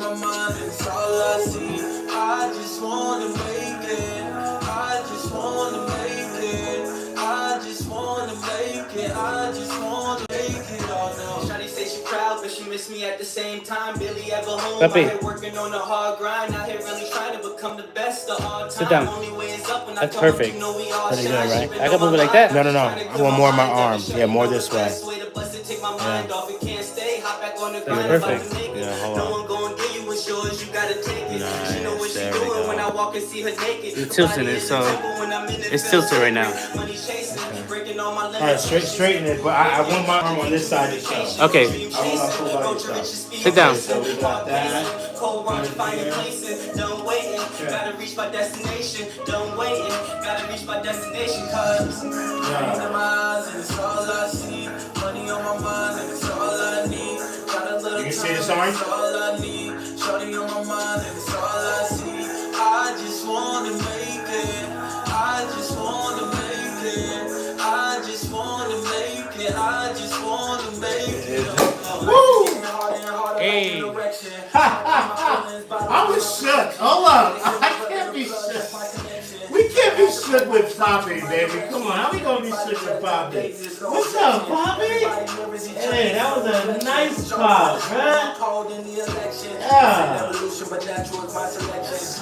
my mind, it's all I see. I just wanna make it. I just wanna make it. I just wanna make it. I just wanna make it all now. Shawty say she proud, but she miss me at the same time. Barely ever home. Out here working on a hard grind. Out here really trying to become the best of all time. Sit down. Only way is up when That's I come perfect. you know we all Pretty shine. good, right? I can move it like that. No. I want more of my arm. Yeah, more this way. Take my mind off, it can't stay. Hop back on the grind, perfect. about to make it. Yeah, hold No on. one gonna give you what's yours, you gotta take it. Nice, She know what she there we doing go. when I walk and see her naked. You're tilting it, so it's tilted right now. Alright, straighten it, but I want my arm on this side to show. Okay. I want my full body shot. Sit down. So we got that. Cold run, finding places, done waiting. Gotta reach my destination, done waiting. Gotta reach my destination, cause money in my eyes and it's all I see. Money on my mind and it's all I need. Got a little You can see time, this orange? it's all I need. Shorty on my mind and it's all I see. I just wanna make it. I just wanna make it. I just wanna make it. I just wanna make it. Woo! Hey. I was shook. Hold up. I can't be shook. We can't be shook with Poppy, baby. Come on, how we gonna be shook with Poppy? What's up, Poppy? Hey, that was a nice pop, man.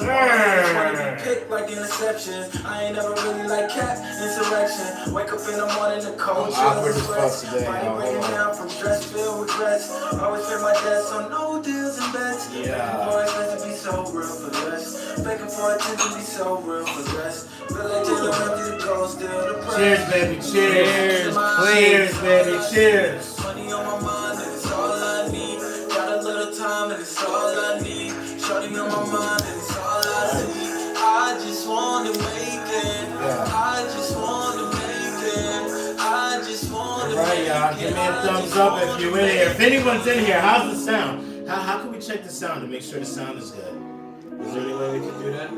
Yeah. Kick like interception. I ain't never really like cat insurrection. Wake up in the morning, the cold Awkward chills, as fuck today, body y'all. breaking down from stress filled regrets. Always pay my debts on no deals and bets. Yeah. Boys meant to be so real for the rest. Begging for attention, be so real for the rest. Feel like just empty the gold, still the press. Cheers, baby. Cheers. Please. Cheers, baby. Cheers. Money on my mind and it's all I need. Got a little time and it's all I need. Shorty on my mind and it's all I see. I just wanna make it. I just wanna make it. I just wanna All right, y'all. Give me a thumbs up if you're in here. If anyone's in here, how's the sound? How can we check the sound to make sure the sound is good? Is there any way we can do that?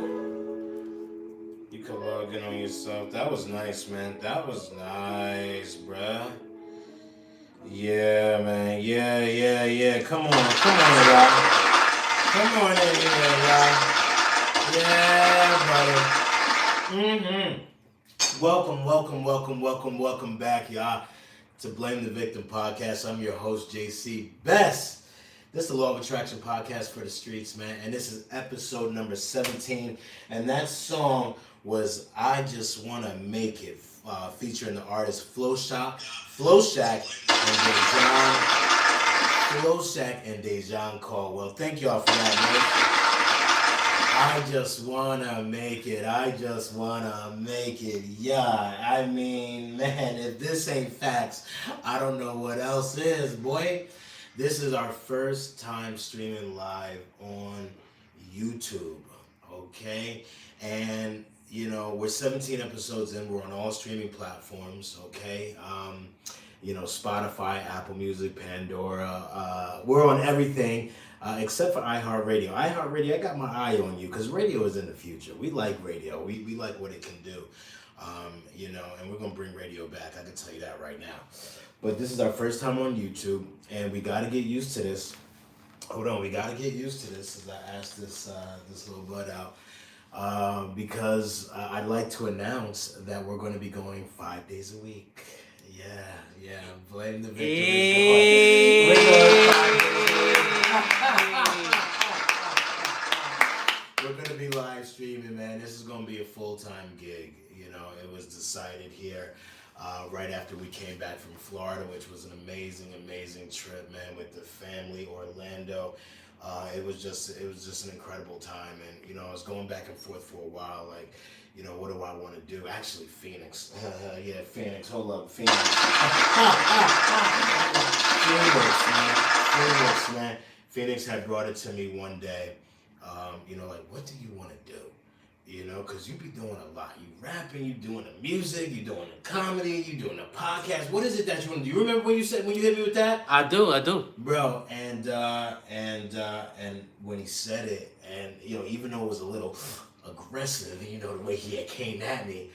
You can log in on yourself. That was nice, man. That was nice, bruh. Yeah, man. Yeah. Come on, y'all. Come on in here, y'all. Yeah, buddy. Welcome back, y'all, to Blame the Victim podcast. I'm your host, JC Best. This is the Law of Attraction podcast for the streets, man, and this is episode number 17, and that song was I Just Wanna Make It, featuring the artist Flowshack and Dejan Caldwell. Thank y'all for that, man. I just wanna make it. Yeah, I mean, man, if this ain't facts, I don't know what else is, boy. This is our first time streaming live on YouTube, okay? And, you know, we're 17 episodes in. We're on all streaming platforms, okay? Spotify, Apple Music, Pandora. We're on everything. Except for iHeartRadio. I got my eye on you because radio is in the future. We like radio. We like what it can do. And we're going to bring radio back. I can tell you that right now. But this is our first time on YouTube, and we got to get used to this. Hold on, we got to get used to this as I ask this little bud out. Because I'd like to announce that we're going to be going 5 days a week. Yeah. Blame the victim. We're going to be live streaming, man. This is going to be a full-time gig. You know, it was decided here right after we came back from Florida, which was an amazing trip, man, with the family, Orlando. It was just an incredible time. And, you know, I was going back and forth for a while, like, you know, what do I want to do? Actually, Phoenix. Phoenix. Hold up, Phoenix. Phoenix, man. Phoenix had brought it to me one day. Like, what do you want to do? You know, because you be doing a lot. You rapping, you doing the music, you doing the comedy, you doing the podcast. What is it that you want to do? You remember when you hit me with that? I do. Bro, and when he said it, and, you know, even though it was a little aggressive, you know, the way he had came at me,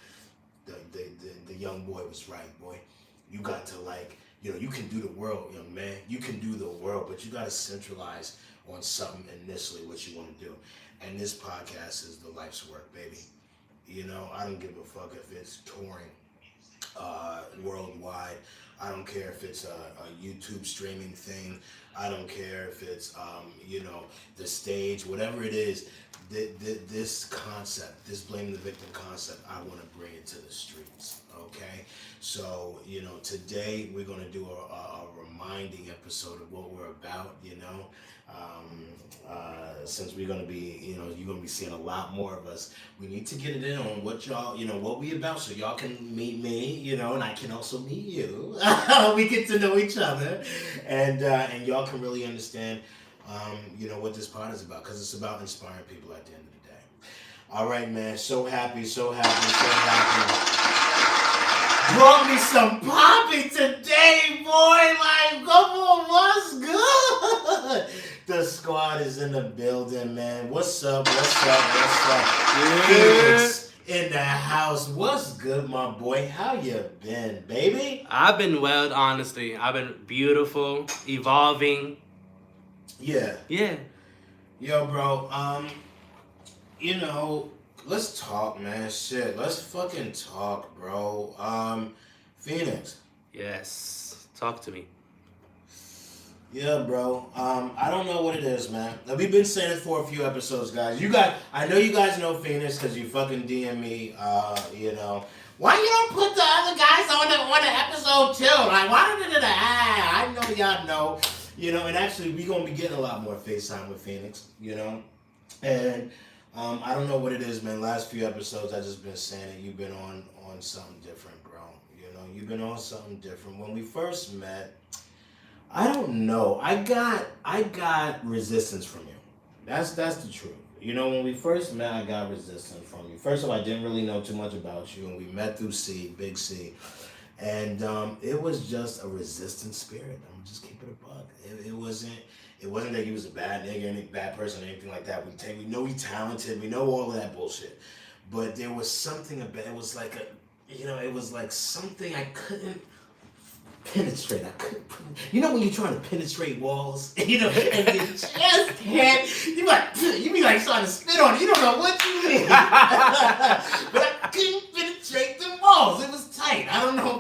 the young boy was right, boy. You got to, like, you know, you can do the world, young man. You can do the world, but you got to centralize on something initially, what you want to do. And this podcast is the life's work, baby. You know, I don't give a fuck if it's touring worldwide. I don't care if it's a YouTube streaming thing. I don't care if it's, the stage, whatever it is. This concept, this blaming the victim concept, I want to bring it to the streets, okay? So, today we're going to do a reminding episode of what we're about, since we're going to be, you're going to be seeing a lot more of us. We need to get it in on what y'all, what we about, so y'all can meet me, and I can also meet you. We get to know each other, and y'all can really understand what this pod is about, because it's about inspiring people at the end of the day. All right, man. So happy. Brought me some poppy today, boy. Like, come on, what's good? The squad is in the building, man. What's up? Phoenix in the house. What's good, my boy? How you been, baby? I've been well, honestly. I've been beautiful, evolving. Yeah. Yo, bro, let's talk, man. Shit, let's fucking talk, bro. Phoenix. Yes. Talk to me. Yeah, bro. I don't know what it is, man. We've been saying it for a few episodes, guys. I know you guys know Phoenix because you fucking DM me, Why you don't put the other guys on the episode too? Like, why did it? I know y'all know. And actually, we're going to be getting a lot more FaceTime with Phoenix, And I don't know what it is, man. Last few episodes, I just been saying it. You've been on something different, bro. You've been on something different. When we first met, I don't know. I got resistance from you. That's the truth. When we first met, I got resistance from you. First of all, I didn't really know too much about you, and we met through Big C. And it was just a resistant spirit. I'm just keeping it a buck. It wasn't that he was a bad nigga, any bad person, or anything like that. We know he's talented. We know all of that bullshit. But there was something about it. Was like it was like something I couldn't penetrate. When you're trying to penetrate walls, and you just can't. You be like trying to spit on it. You don't know what you mean. But I couldn't penetrate the walls. It was tight. I don't know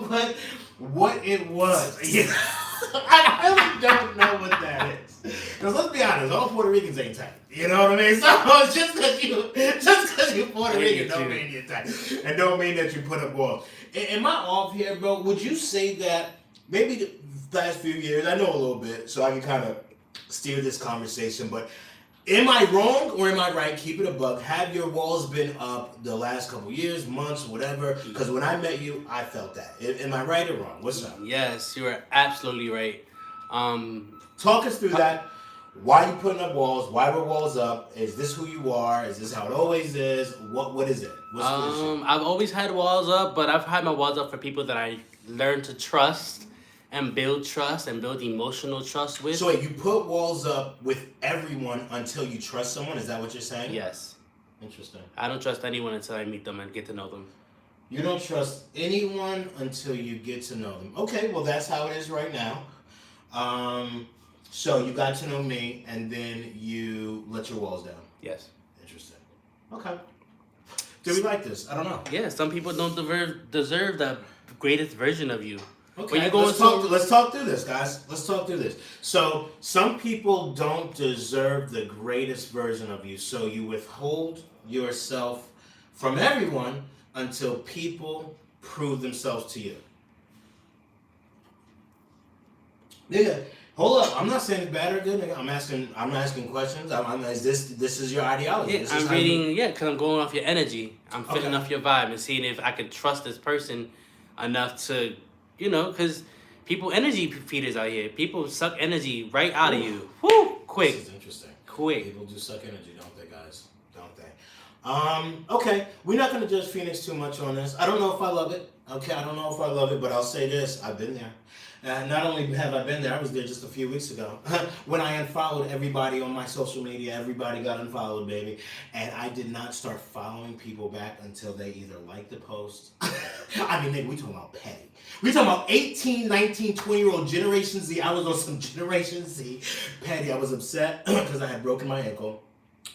what it was. I really don't know what that is. Because let's be honest, all Puerto Ricans ain't tight. You know what I mean? So just because you're Puerto Rican don't mean you're tight. And don't mean that you put up walls. Am I off here, bro? Would you say that maybe the last few years, I know a little bit, so I can kind of steer this conversation, but am I wrong or am I right? Keep it a buck. Have your walls been up the last couple years, months, whatever? Because when I met you, I felt that. Am I right or wrong? What's up? Yes, you are absolutely right. Talk us through that. Why are you putting up walls? Why were walls up? Is this who you are? Is this how it always is? What is it? What's I've always had walls up, but I've had my walls up for people that I learned to trust and build trust and build emotional trust with. So wait, you put walls up with everyone until you trust someone? Is that what you're saying? Yes. Interesting. I don't trust anyone until I meet them and get to know them. You don't trust anyone until you get to know them. Okay, well that's how it is right now. So you got to know me and then you let your walls down. Yes. Interesting. Okay. Do we like this? I don't know. Yeah, some people don't deserve the greatest version of you. Okay, let's talk through this, guys. Let's talk through this. So, some people don't deserve the greatest version of you, so you withhold yourself from everyone until people prove themselves to you. Nigga, hold up. I'm not saying it's bad or good, nigga. I'm asking questions. This is your ideology. Yeah, I'm reading, because I'm going off your energy. I'm feeling off your vibe and seeing if I could trust this person enough to, because people energy feeders out here. People suck energy right out of you. Whoo, quick. This is interesting. Quick. People do suck energy, don't they, guys? Don't they? Okay, we're not going to judge Phoenix too much on this. I don't know if I love it. Okay, I don't know if I love it, but I'll say this: I've been there. Not only have I been there, I was there just a few weeks ago when I unfollowed everybody on my social media. Everybody got unfollowed, baby, and I did not start following people back until they either liked the post. I mean, nigga, we talking about petty. We talking about 18, 19, 20-year-old Generation Z. I was on some Generation Z petty. I was upset because I had broken my ankle.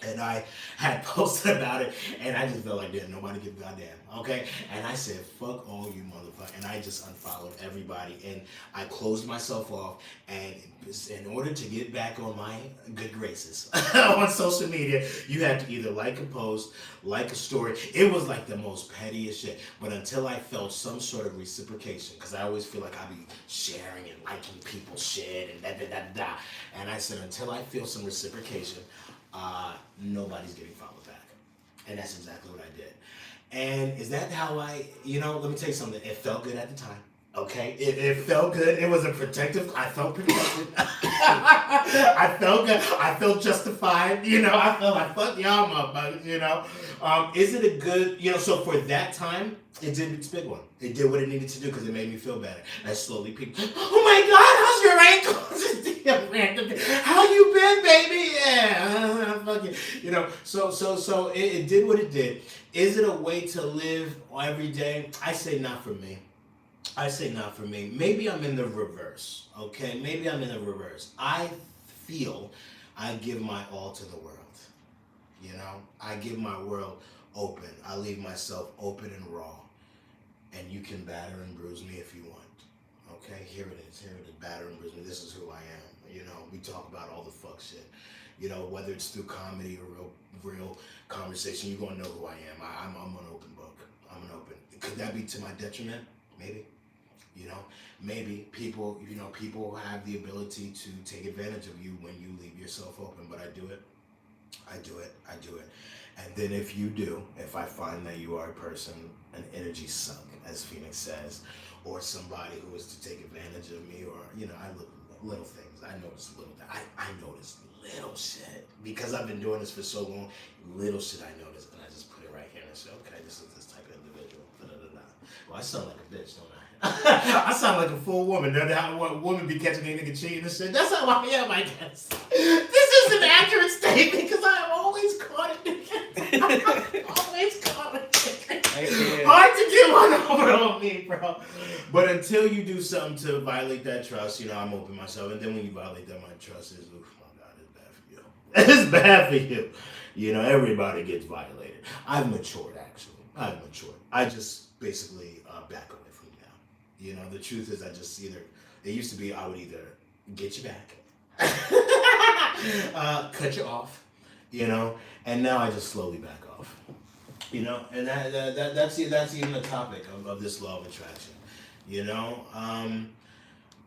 And I had posted about it, and I just felt like, damn, nobody give a goddamn, okay? And I said, fuck all you motherfuckers. And I just unfollowed everybody, and I closed myself off. And in order to get back on my good graces on social media, you had to either like a post, like a story. It was like the most pettiest shit. But until I felt some sort of reciprocation, because I always feel like I be sharing and liking people's shit and da-da-da-da. And I said, until I feel some reciprocation, nobody's getting followed back. And that's exactly what I did. And is that how let me tell you something. It felt good at the time. Okay? It felt good. It was a protective, I felt protected. I felt good. I felt justified. I felt like, fuck y'all motherfuckers, Is it a good, so for that time, it did its big one. It did what it needed to do because it made me feel better. And slowly people, oh my God, how's your ankle? How you been, baby? Yeah, fuck it. So it did what it did. Is it a way to live every day? I say not for me. Maybe I'm in the reverse, okay? Maybe I'm in the reverse. I feel I give my all to the world, I give my world open. I leave myself open and raw. And you can batter and bruise me if you want, okay? Here it is, batter and bruise me. This is who I am, We talk about all the fuck shit, whether it's through comedy or real conversation, you're gonna know who I am. I'm an open book. Could that be to my detriment? Maybe. Maybe people have the ability to take advantage of you when you leave yourself open, but I do it. And then if I find that you are a person, an energy suck, as Phoenix says, or somebody who is to take advantage of me, or, I look little things. I notice little shit. Because I've been doing this for so long, little shit I notice, and I just put it right here and say, okay, this is this type of individual. Well, I sound like a bitch, don't I? I sound like a full woman. How a woman be catching a nigga cheating and shit. That's how I am, I guess. This is an accurate statement because I am always caught it. Always caught it. Hard to get one over on me, bro. But until you do something to violate that trust, I'm open myself. And then when you violate that, my trust is, oh my God, it's bad for you. It's bad for you. Everybody gets violated. I've matured, actually. I just basically back away from it now. The truth is it used to be I would either get you back, cut you off, and now I just slowly back off. And that's even the topic of this law of attraction.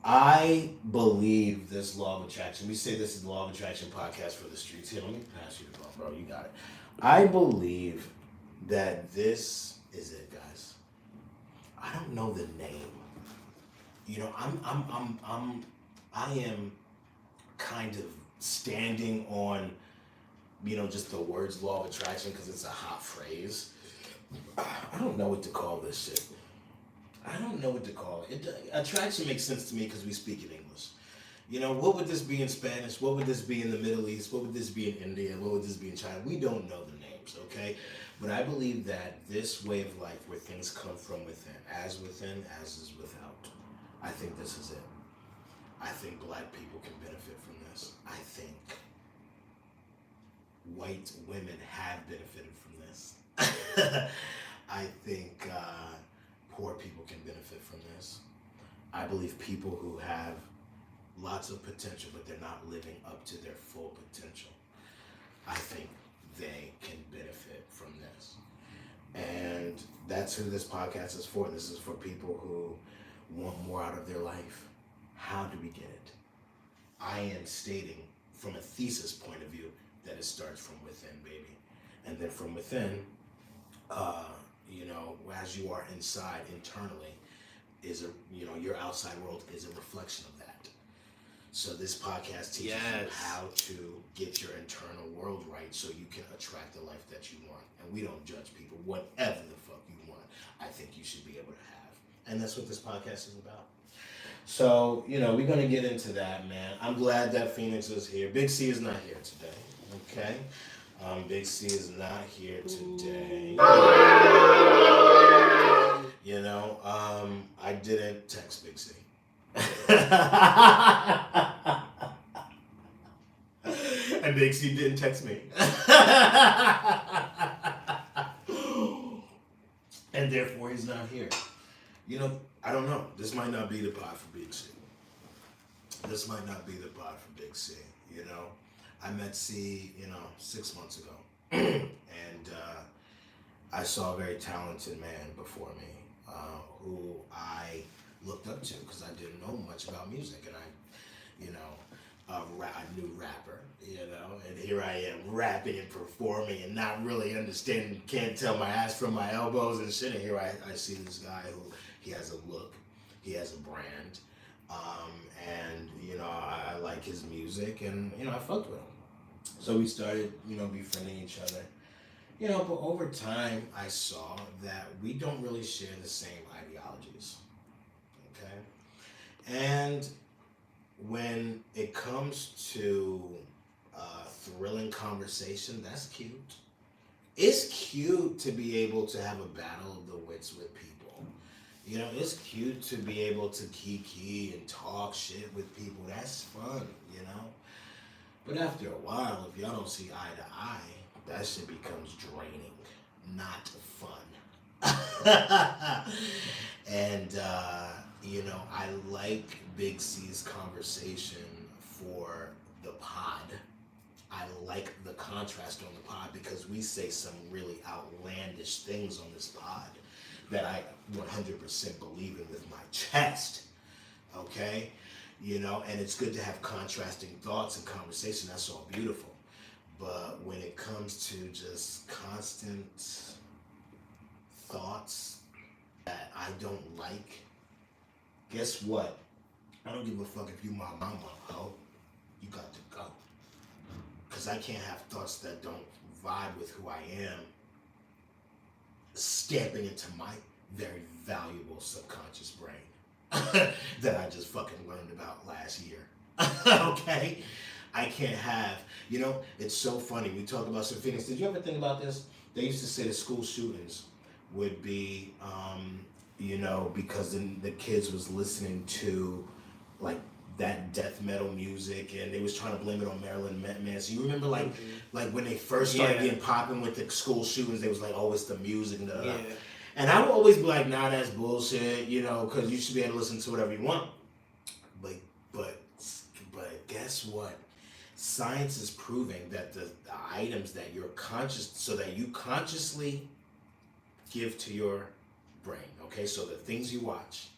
I believe this law of attraction. We say this is the law of attraction podcast for the streets. Here, let me pass you the phone, bro. You got it. I believe that this is it, guys. I don't know the name. I am kind of standing on, just the words law of attraction because it's a hot phrase. I don't know what to call this shit. I don't know what to call it. Attraction makes sense to me because we speak in English. What would this be in Spanish? What would this be in the Middle East? What would this be in India? What would this be in China? We don't know the names, okay? But I believe that this way of life where things come from within as is without, I think this is it. I think black people can benefit from this. I think white women have benefited from this. I think poor people can benefit from this. I believe people who have lots of potential, but they're not living up to their full potential, I think they can benefit from this. And that's who this podcast is for. This is for people who want more out of their life. How do we get it? I am stating from a thesis point of view that it starts from within, baby. And then from within, as you are inside internally, your outside world is a reflection of that. So this podcast teaches you how to get your internal world right so you can attract the life that you want. And we don't judge people. Whatever the fuck you want, I think you should be able to have. And that's what this podcast is about. So, you know, we're going to get into that, man. I'm glad that Phoenix is here. Big C is not here today, okay? Big C is not here today. You know, I didn't text Big C. And Big C didn't text me. And therefore he's not here. You know, I don't know. This might not be the pod for Big C. This might not be the pod for Big C. You know, I met C, 6 months ago. And I saw a very talented man before me who I looked up to because I didn't know much about music. And a new rapper, and here I am rapping and performing and not really understanding, can't tell my ass from my elbows and shit. And here I see this guy who, he has a look, he has a brand, and I like his music, and I fucked with him. So we started, befriending each other. But over time I saw that we don't really share the same ideologies. Okay? And when it comes to thrilling conversation, that's cute. It's cute to be able to have a battle of the wits with people. It's cute to be able to kiki and talk shit with people. That's fun, But after a while, if y'all don't see eye to eye, that shit becomes draining, not fun. And, I like Big C's conversation for the pod. I like the contrast on the pod because we say some really outlandish things on this pod that I 100% believe in with my chest. Okay? And it's good to have contrasting thoughts and conversation. That's all beautiful. But when it comes to just constant thoughts that I don't like, guess what? I don't give a fuck if you my mama, ho. You got to go. Because I can't have thoughts that don't vibe with who I am stamping into my very valuable subconscious brain that I just fucking learned about last year. Okay? I can't have, it's so funny. We talk about some Phoenix. Did you ever think about this? They used to say that school shootings would be, because the kids was listening to like that death metal music, and they was trying to blame it on Marilyn Manson. You remember like when they first started getting popping with the school shootings, they was like, oh, it's the music and da. And I would always be like, nah, that's bullshit, because you should be able to listen to whatever you want. But guess what? Science is proving that the items that you're so that you consciously give to your brain, okay? So the things you watch,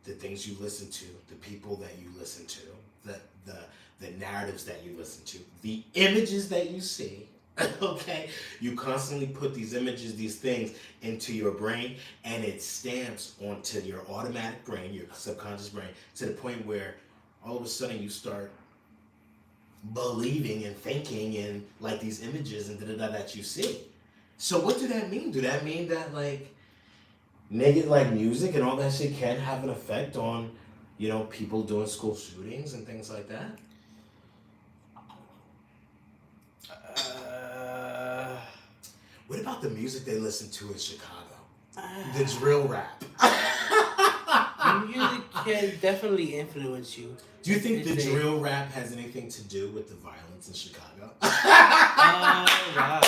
the things you listen to, the people that you listen to, the narratives that you listen to, the images that you see, okay? You constantly put these images, these things into your brain, and it stamps onto your automatic brain, your subconscious brain, to the point where all of a sudden you start believing and thinking in like these images and that you see. So what do that mean? Do that mean that like negative like music and all that shit can have an effect on, people doing school shootings and things like that? What about the music they listen to in Chicago? The drill rap. Music can definitely influence you. Do you think the drill rap has anything to do with the violence in Chicago? Wow.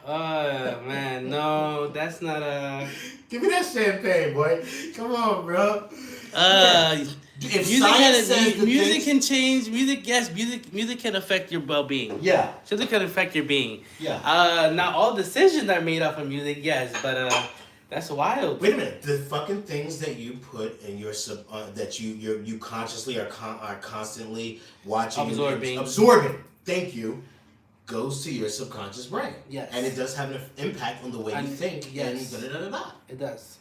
Oh, man, no, that's not a... Give me that champagne, boy. Come on, bro. Music can change. Music can affect your well-being. Yeah. Music can affect your being. Yeah. Not all decisions are made off of music, yes, but that's wild. Wait a minute. The fucking things that you put in your that you consciously are constantly watching, absorbing. Thank you. Goes to your subconscious brain. Yes. And it does have an impact on the way you think. Yes. And It does.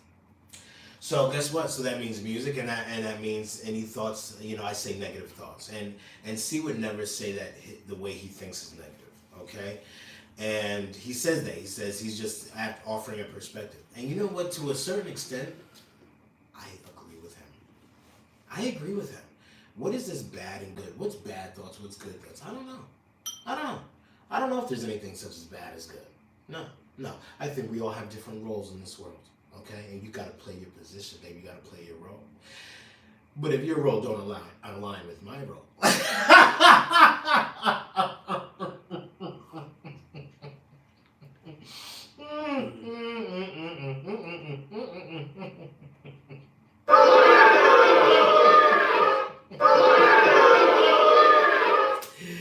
So guess what? So that means music, and that means any thoughts. I say negative thoughts, and C would never say that the way he thinks is negative. Okay, And he says that. He says he's just offering a perspective. And you know what? To a certain extent, I agree with him. I agree with him. What is this bad and good? What's bad thoughts? What's good thoughts? I don't know. I don't know if there's anything such as bad as good. No. I think we all have different roles in this world. Okay? And you got to play your position, baby. You got to play your role. But if your role don't align with my role.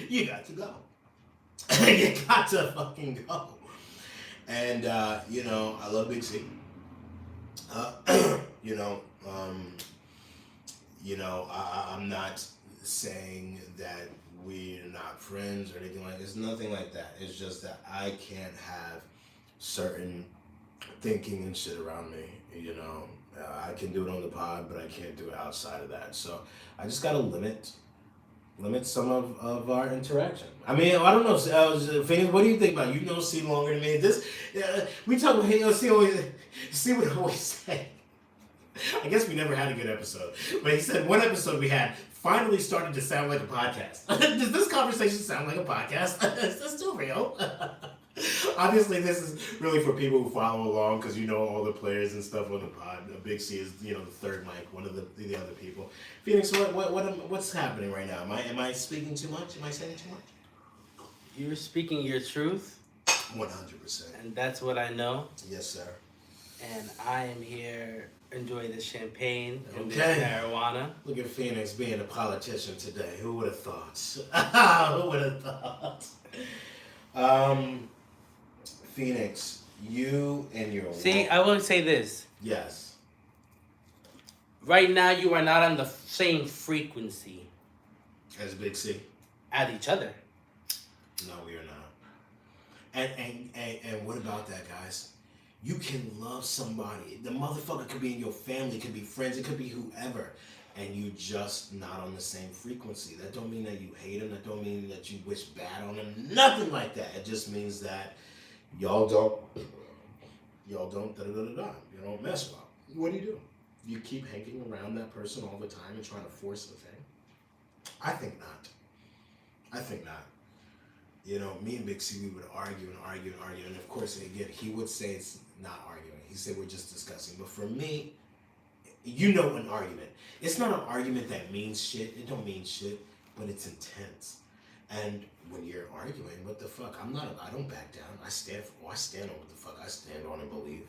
You got to go. You got to fucking go. And, you know, I love Big C. I'm not saying that we're not friends or anything like that. It's nothing like that. It's just that I can't have certain thinking and shit around me, you know. I can do it on the pod, but I can't do it outside of that. So I just gotta limit some of our interaction. I mean, I don't know. Phoenix, what do you think about it? You know C longer than me. This, we talk about C would always say. I guess we never had a good episode, but he said one episode we had finally started to sound like a podcast. Does this conversation sound like a podcast? Is this still real? Obviously, this is really for people who follow along because you know all the players and stuff on the pod. Big C is, you know, the third mic, one of the other people. Phoenix, what's happening right now? Am I speaking too much? Am I saying too much? You're speaking your truth. 100%. And that's what I know. Yes, sir. And I am here enjoying this champagne and Okay. this marijuana. Look at Phoenix being a politician today. Who would have thought? Who would have thought? Phoenix, you and your See, I will say this. Yes. Right now, you are not on the same frequency As Big C. as each other. No, we are not. And what about that, guys? You can love somebody. The motherfucker could be in your family, could be friends, it could be whoever, and you just not on the same frequency. That don't mean that you hate him. That don't mean that you wish bad on him. Nothing like that. It just means that y'all don't da-da-da-da-da. You don't mess well. What do? You keep hanging around that person all the time and trying to force the thing? I think not. You know, me and Big C, we would argue, and of course, again, he would say it's not arguing. He said we're just discussing. But for me, you know, an argument. It's not an argument that means shit. It don't mean shit, but it's intense. And when you're arguing, what the fuck? I don't back down. I stand on what the fuck I stand on and believe,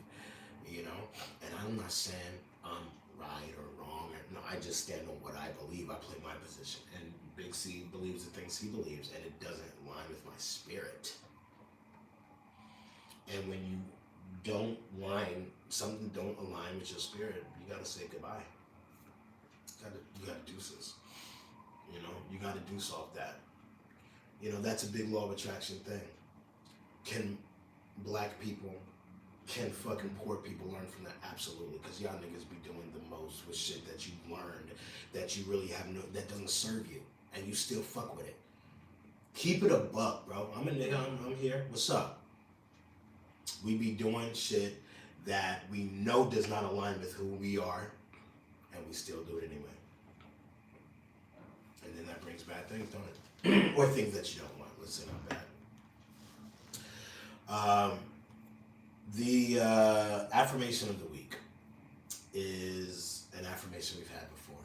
you know? And I'm not saying I'm right or wrong. No, I just stand on what I believe. I play my position. And Big C believes the things he believes, and it doesn't align with my spirit. And when something don't align with your spirit, you gotta say goodbye. You gotta deuces. You know, you gotta deuce off that. You know, that's a big law of attraction thing. Can black people, can fucking poor people learn from that? Absolutely. Because y'all niggas be doing the most with shit that you learned, that you really have that doesn't serve you, and you still fuck with it. Keep it a buck, bro. I'm a nigga, I'm here. What's up? We be doing shit that we know does not align with who we are, and we still do it anyway. And then that brings bad things, don't it? Or things that you don't want. Let's say not bad. The affirmation of the week is an affirmation we've had before.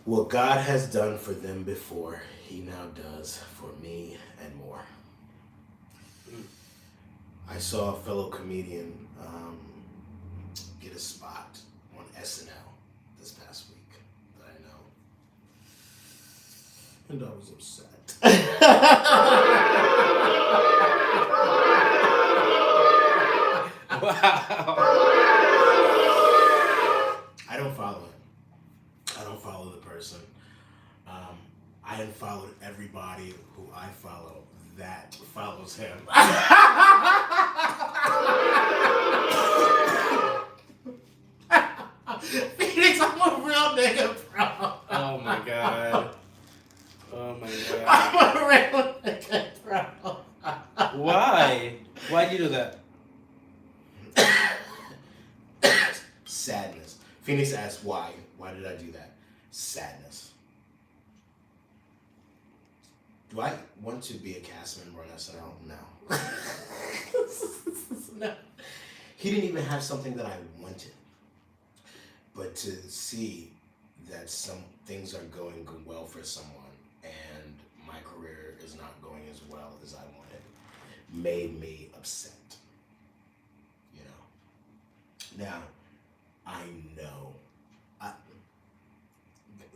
What God has done for them before, He now does for me and more. I saw a fellow comedian get a spot on SNL this past week that I know. And I was upset. Wow. I don't follow him. I don't follow the person. I unfollowed everybody who I follow that follows him. Phoenix, I'm a real nigga, bro. Oh my god. Oh my god. I'm a real nigga. Why? Why'd you do that? Sadness. Phoenix asked why. Why did I do that? Sadness. Do I want to be a cast member on SNL? No. No. He didn't even have something that I wanted. But to see that some things are going well for someone and my career is not going as well as I wanted made me upset. You know? Now, I know.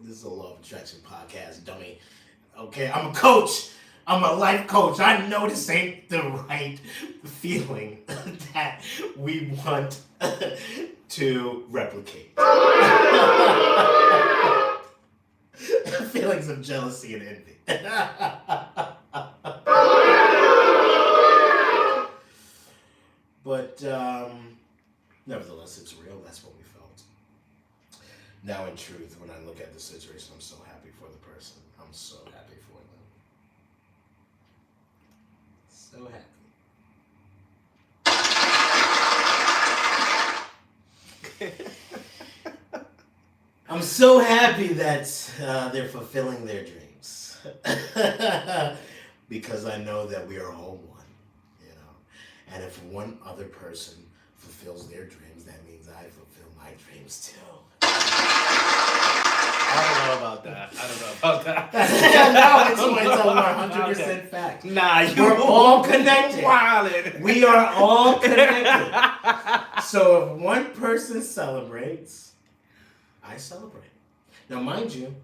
This is a law of attraction podcast, dummy. Okay, I'm a coach. I'm a life coach. I know this ain't the right feeling that we want to replicate. Feelings of jealousy and envy. But nevertheless, it's real. That's what we felt. Now, in truth, when I look at the situation, I'm so happy for the person. I'm so happy for them. So happy. I'm so happy that they're fulfilling their dreams. Because I know that we are all one, you know. And if one other person fulfills their dreams, that means I fulfill my dreams too. I don't know about that. No, it's over 100% fact. Nah, we're all connected. Wildin'. We are all connected. So if one person celebrates, I celebrate. Now, mind you,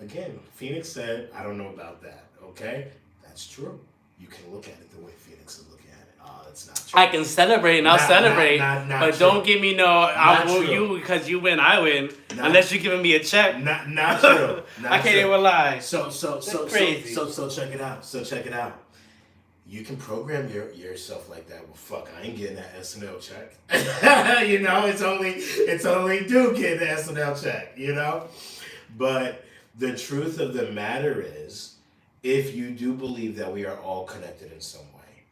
again, Phoenix said, I don't know about that, okay? That's true. You can look at it the way Phoenix is looking at it. Oh, that's not true. I can celebrate and I'll celebrate, not but true. don't give me no, I will true. you because you win, I win, unless you're giving me a check. Not true. I can't even lie. So crazy. So check it out. You can program yourself like that. Well, fuck, I ain't getting that SNL check. You know, it's only Duke getting the SNL check, you know? But the truth of the matter is, if you do believe that we are all connected in some way,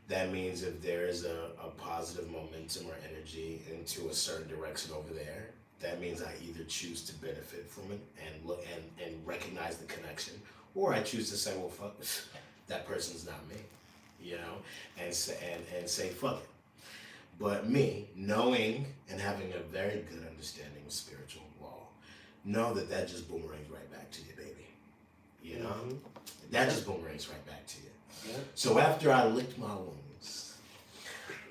that means if there is a positive momentum or energy into a certain direction over there, that means I either choose to benefit from it and look and recognize the connection, or I choose to say, well, fuck, that person's not me. You know, and say fuck it. But me, knowing and having a very good understanding of spiritual law, know that just boomerangs right back to you, baby. You know, that just boomerangs right back to you. Yeah. So after I licked my wounds,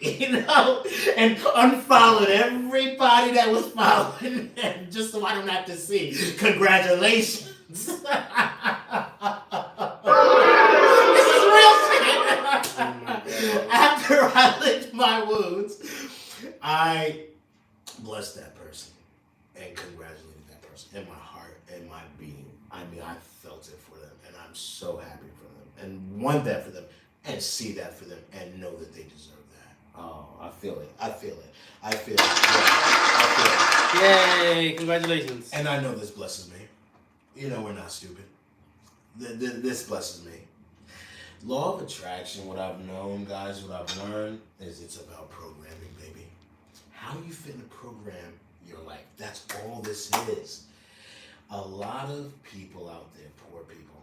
you know, and unfollowed everybody that was following, just so I don't have to see. Congratulations. After I licked my wounds, I blessed that person and congratulated that person in my heart and my being. I mean, I felt it for them, and I'm so happy for them, and want that for them, and see that for them, and know that they deserve that. Oh, I feel it. Yeah, I feel it. Yay! Congratulations. And I know this blesses me. You know, we're not stupid. This blesses me. Law of attraction, what I've known, guys, what I've learned, is it's about programming, baby. How you fit in a program your life. That's all this is. A lot of people out there, poor people,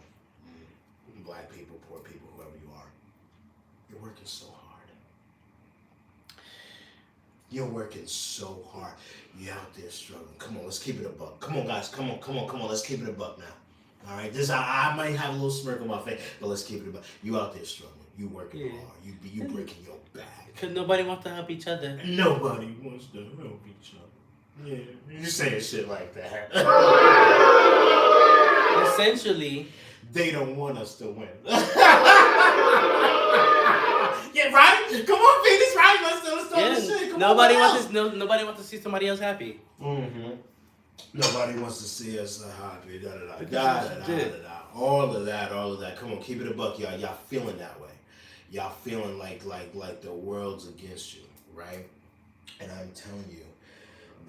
black people, poor people, whoever you are, you're working so hard. You're working so hard. You're out there struggling. Come on, let's keep it a buck. Come on, guys. Come on. Let's keep it a buck now. All right, I might have a little smirk on my face, but let's keep it about. You out there struggling, you working hard, you breaking your back. Cause nobody wants to help each other. Nobody wants to help each other. Yeah, you saying shit like that. Essentially, they don't want us to win. Yeah, right? Come on, Phoenix, right? Let's do this shit. Come nobody on, nobody wants to see somebody else happy. Mm-hmm. Nobody wants to see us happy. All of that. Come on, keep it a buck, y'all. Y'all feeling that way. Y'all feeling like the world's against you, right? And I'm telling you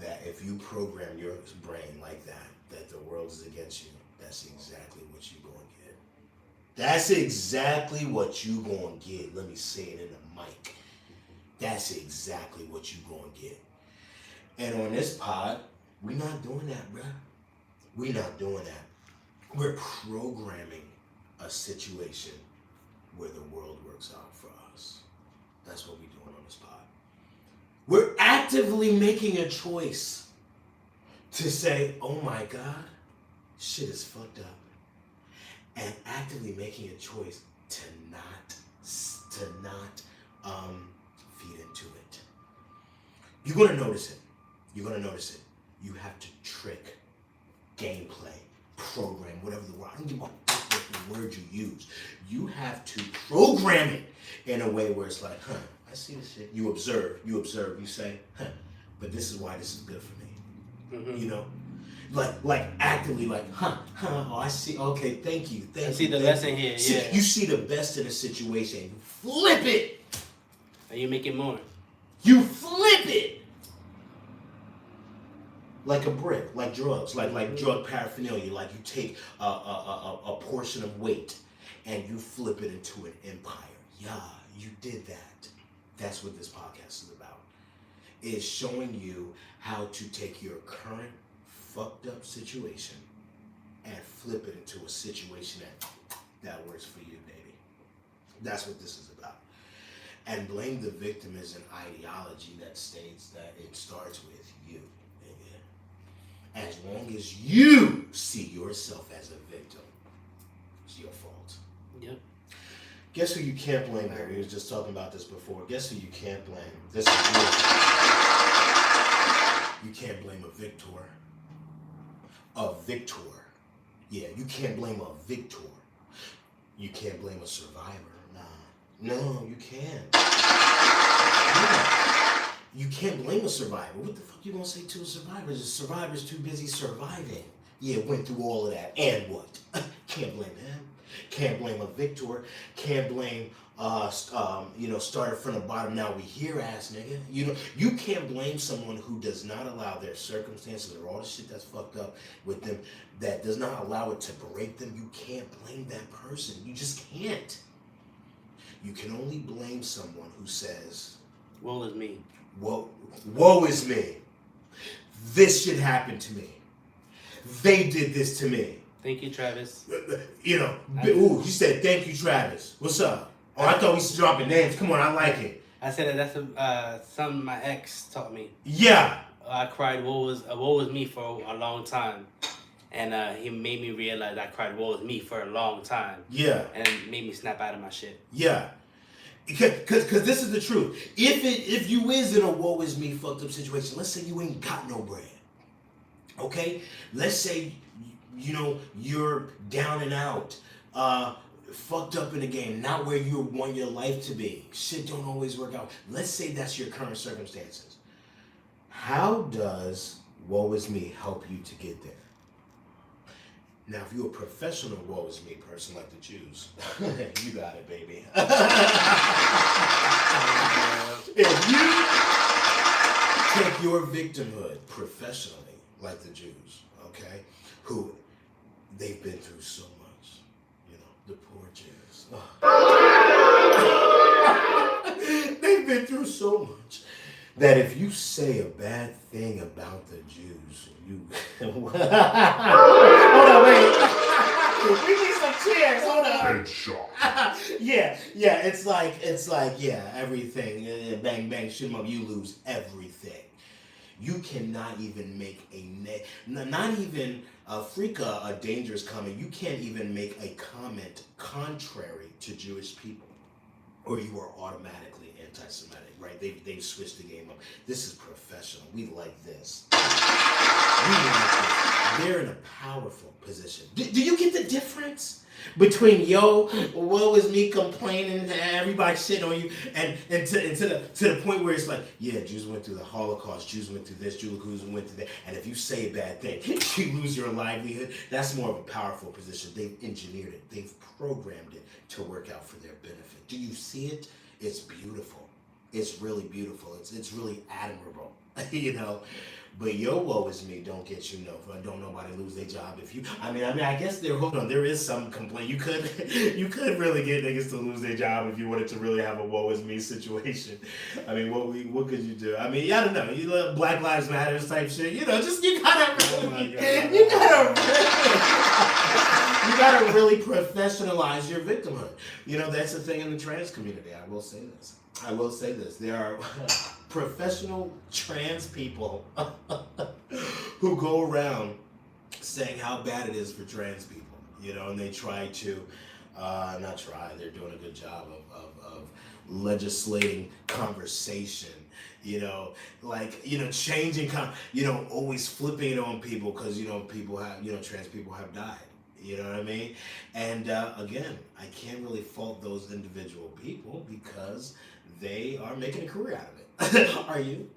that if you program your brain like that the world is against you, that's exactly what you're going to get. That's exactly what you gonna get. Let me say it in the mic. That's exactly what you gonna get. And on this pod, we not doing that, bruh. We not doing that. We're programming a situation where the world works out for us. That's what we're doing on this pod. We're actively making a choice to say, oh my God, shit is fucked up. And actively making a choice to not feed into it. You're gonna notice it. You're gonna notice it. You have to trick, gameplay, program, whatever the word. I don't give a fuck what the word you use. You have to program it in a way where it's like, I see this shit. You observe, you say, but this is why this is good for me. Mm-hmm. You know? Like actively oh, I see, okay, thank you. I see the lesson here, yeah. You see the best in a situation, you flip it. And you make it more. You flip it. Like a brick, like drugs, like drug paraphernalia. Like you take a portion of weight and you flip it into an empire. Yeah, you did that. That's what this podcast is about. It's showing you how to take your current fucked up situation and flip it into a situation that works for you, baby. That's what this is about. And blame the victim is an ideology that states that it starts with you. As long as you see yourself as a victim, it's your fault. Yep. Guess who you can't blame there? We was just talking about this before. Guess who you can't blame? This is you. You can't blame a victor. A victor. Yeah, you can't blame a victor. You can't blame a survivor. Nah. No, you can't. Yeah. You can't blame a survivor. What the fuck you gonna say to a survivor? The survivor's too busy surviving. Yeah, went through all of that. And what? Can't blame him. Can't blame a victor. Can't blame started from the bottom, now we here ass nigga. You can't blame someone who does not allow their circumstances or all the shit that's fucked up with them, that does not allow it to break them. You can't blame that person. You just can't. You can only blame someone who says, woe is me. Woe is me. This shit happened to me. They did this to me. Thank you, Travis. You said thank you, Travis. What's up? Oh, I thought we was dropping names. Come on, I like it. I said that's something my ex taught me. Yeah. I cried woe is me for a long time. And he made me realize I cried woe is me for a long time. Yeah. And made me snap out of my shit. Yeah. Because this is the truth. If you is in a woe is me fucked up situation, let's say you ain't got no bread. Okay? Let's say, you're down and out, fucked up in the game, not where you want your life to be. Shit don't always work out. Let's say that's your current circumstances. How does woe is me help you to get there? Now, if you're a professional woe is me person like the Jews, you got it, baby. If you take your victimhood professionally like the Jews, okay, who they've been through so much, the poor Jews. They've been through so much that if you say a bad thing about the Jews, hold on, wait. We need some cheers. Hold on. Headshot. Yeah. It's like, everything. Bang, bang, shoot 'em up. You lose everything. You cannot even make not even freak a dangerous comment. You can't even make a comment contrary to Jewish people, or you are automatically anti-Semitic. Right? They've switched the game up. This is professional. We like this. They're in a powerful position. Do you get the difference between woe is me complaining and everybody shitting on you, and to the point where it's like, yeah, Jews went through the Holocaust, Jews went through this, Jews went through that, and if you say a bad thing, you lose your livelihood. That's more of a powerful position. They've engineered it. They've programmed it to work out for their benefit. Do you see it? It's beautiful. it's really beautiful. It's really admirable, you know. But your woe is me don't get you don't nobody lose their job if you. I guess there is some complaint. You could really get niggas to lose their job if you wanted to really have a woe is me situation. I mean, what could you do? I mean, I don't know. You love Black Lives Matter type shit. You know, just you gotta really professionalize your victimhood. You know, that's the thing in the trans community. I will say this. There are professional trans people who go around saying how bad it is for trans people, you know, and they try to, they're doing a good job of legislating conversation, you know, like, you know, changing, always flipping it on people because, you know, trans people have died. You know what I mean? And again, I can't really fault those individual people because they are making a career out of it. Are you?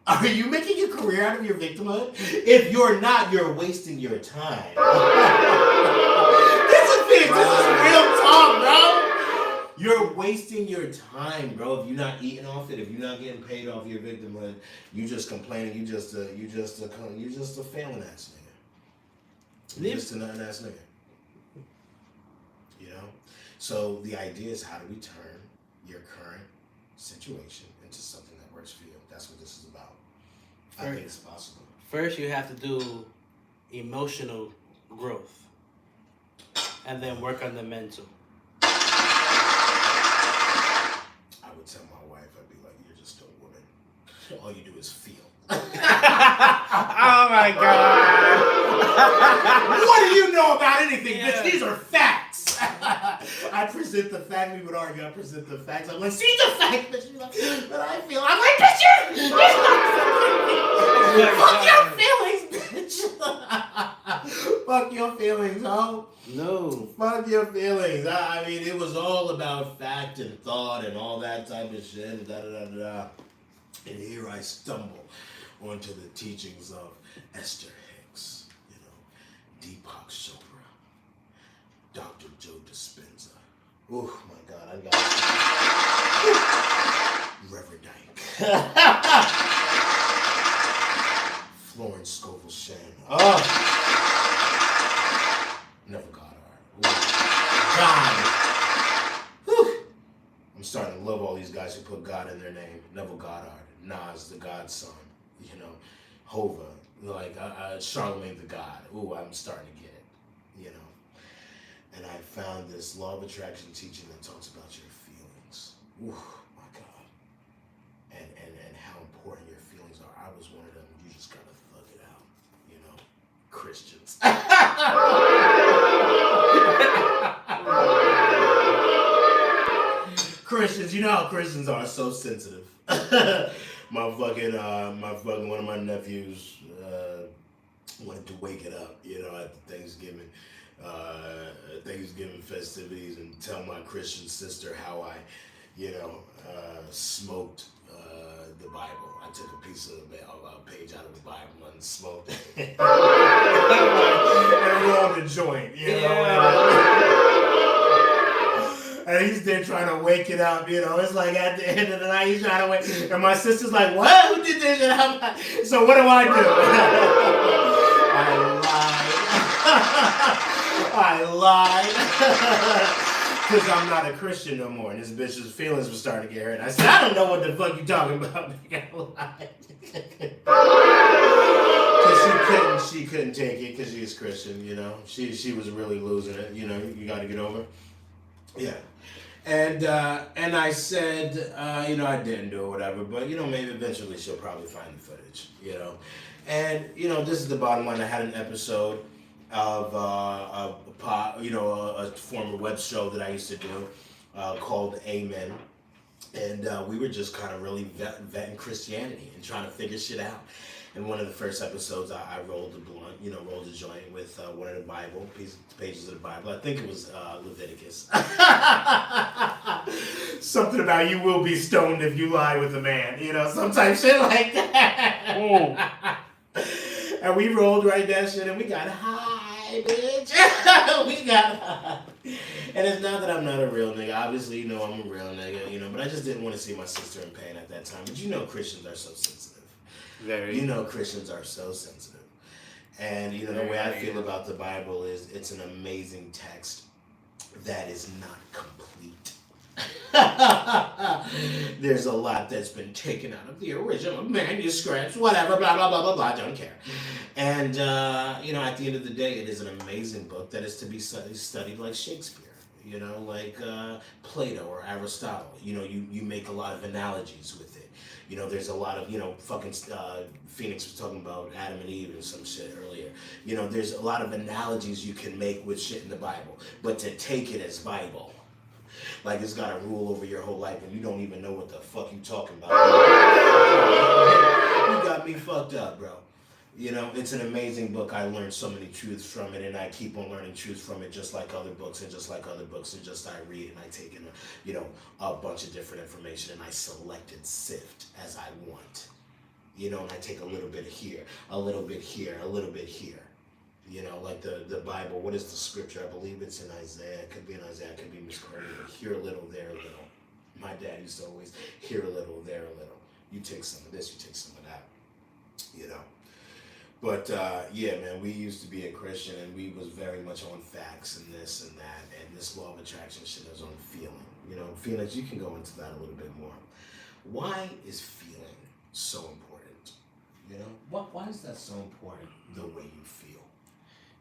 Are you making a career out of your victimhood? If you're not, you're wasting your time. This is real talk, bro. You're wasting your time, bro. If you're not eating off it, if you're not getting paid off your victimhood, you just complaining. You just a failing ass nigga. You're just a nothing ass nigga. You know? So the idea is, how do we turn your current situation into something that works for you? That's what this is about. I think it's possible. First, you have to do emotional growth, and then work on the mental. I would tell my wife, I'd be like, you're just a woman. All you do is feel. Oh my God. What do you know about anything, Yeah. bitch? These are facts. I present the fact. We would argue. I present the facts. I'm like, see the fact, bitch. She's like, but I feel. I'm like, bitch, fuck your feelings, bitch. Fuck your feelings, ho. No. Fuck your feelings. I mean, it was all about fact and thought and all that type of shit. And da da da da. And here I stumble onto the teachings of Esther Hicks, you know, Deepak Chopra, Dr. Joe Dispenza. Oh my God, I got Reverend Dyke. Florence Scovel Shan. Oh, never got her. God. Whew. I'm starting to love all these guys who put God in their name. Neville Goddard, Nas, the God's son, you know, Hova, like Charlemagne the God. Ooh, I'm starting to get it, you know. And I found this law of attraction teaching that talks about your feelings. Ooh, my God. And how important your feelings are. I was one of them. You just gotta thug it out, you know. Christians. Christians, you know how Christians are so sensitive. my fucking one of my nephews wanted to wake it up, you know, at the Thanksgiving festivities and tell my Christian sister how I, you know, smoked the Bible. I took a piece of a page out of the Bible and smoked it. And rolled a joint, you know. And he's there trying to wake it up, you know. It's like at the end of the night, he's trying to wake. And my sister's like, what? Who did this? And I'm like, so what do I do? I lied. Because I'm not a Christian no more. And this bitch's feelings were starting to get hurt. I said, I don't know what the fuck you talking about. Because she couldn't take it because she's Christian, you know. She was really losing it, you know. You got to get over. Yeah. And I said, you know, I didn't do it, whatever, but, you know, maybe eventually she'll probably find the footage, you know. And, you know, this is the bottom line. I had an episode of a former web show that I used to do called Amen. And we were just kind of really vetting Christianity and trying to figure shit out. In one of the first episodes, I rolled a blunt, you know, rolled a joint with one of the Bible, pages of the Bible. I think it was Leviticus. Something about you will be stoned if you lie with a man, you know, some type shit like that. And we rolled right that shit and we got high, bitch. We got high. And it's not that I'm not a real nigga. Obviously, you know I'm a real nigga, you know, but I just didn't want to see my sister in pain at that time. But you know Christians are so sensitive. Very. You know Christians are so sensitive. And, you know, the way I feel about the Bible is it's an amazing text that is not complete. There's a lot that's been taken out of the original manuscripts, whatever, blah, blah, blah, blah, blah, don't care. And, you know, at the end of the day, it is an amazing book that is to be studied like Shakespeare, you know, like Plato or Aristotle. You know, you make a lot of analogies with it. You know, there's a lot of, you know, fucking Phoenix was talking about Adam and Eve and some shit earlier. You know, there's a lot of analogies you can make with shit in the Bible. But to take it as Bible, like it's got to rule over your whole life and you don't even know what the fuck you talking about. You got me fucked up, bro. You know, it's an amazing book. I learned so many truths from it, and I keep on learning truths from it, just like other books, and just like other books, and just I read and I take in, you know, a bunch of different information, and I select and sift as I want. You know, and I take a little bit here, a little bit here, a little bit here. You know, like the Bible, what is the scripture? I believe it's in Isaiah. It could be in Isaiah, it could be misquoted. Here a little, there a little. My dad used to always, here a little, there a little. You take some of this, you take some of that. You know. But, yeah, man, we used to be a Christian, and we was very much on facts and this and that, and this law of attraction shit is on feeling. You know, Felix, you can go into that a little bit more. Why is feeling so important? You know, why is that so important, the way you feel?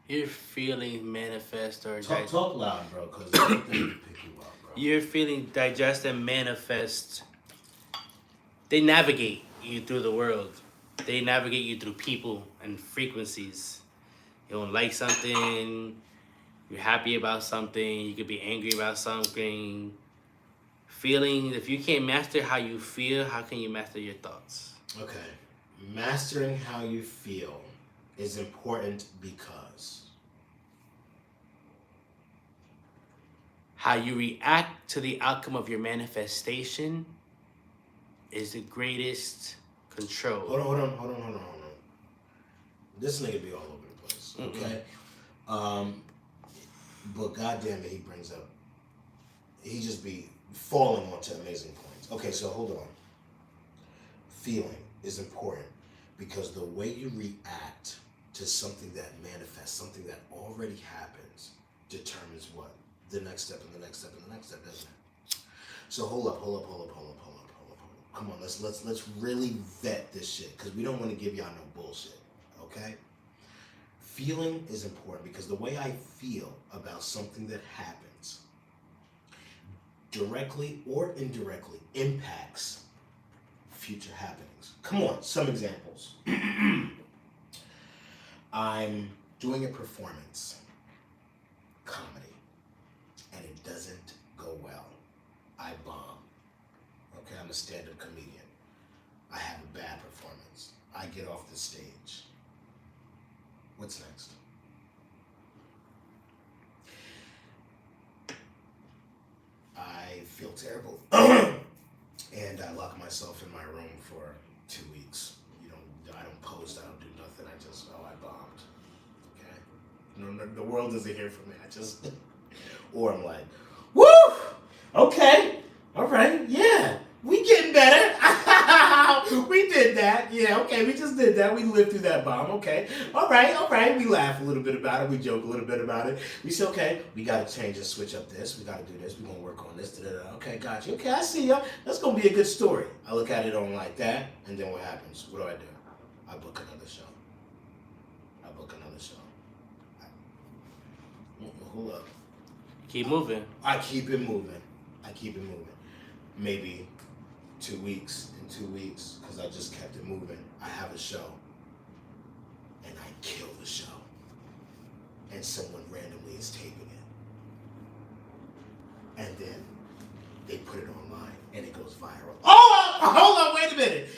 Your feelings manifest or Talk loud, bro, because I think they pick you up, bro. Your feelings digest and manifest. They navigate you through the world. They navigate you through people and frequencies. You don't like something, you're happy about something, you could be angry about something. Feeling, if you can't master how you feel, how can you master your thoughts? Okay. Mastering how you feel is important because how you react to the outcome of your manifestation is the greatest control. Hold on. This nigga be all over the place, okay? But goddamn it, he just be falling onto amazing points. Okay, so hold on. Feeling is important because the way you react to something that manifests, something that already happens, determines what? The next step and the next step and the next step, doesn't it? So hold up. Come on, let's really vet this shit, because we don't want to give y'all no bullshit, okay? Feeling is important because the way I feel about something that happens directly or indirectly impacts future happenings. Come on, some examples. I'm doing a performance, comedy, and it doesn't go well. I bomb. Okay, I'm a stand-up comedian. I have a bad performance. I get off the stage. What's next? I feel terrible. And I lock myself in my room for 2 weeks. I don't post, I don't do nothing. I bombed. Okay? The world doesn't hear from me. Or I'm like, woo! Okay. All right. Yeah. We getting better. We did that. Yeah, okay, we just did that. We lived through that bomb. Okay. All right. We laugh a little bit about it. We joke a little bit about it. We say, okay, we got to change and switch up this. We got to do this. We're going to work on this. Da-da-da. Okay, got you. Okay, I see you. That's going to be a good story. I look at it on like that, and then what happens? What do? I book another show. Hold up. Keep moving. I keep it moving. Maybe 2 weeks. In 2 weeks, because I just kept it moving, I have a show. And I kill the show. And someone randomly is taping it. And then they put it online and it goes viral. Oh, hold on, wait a minute.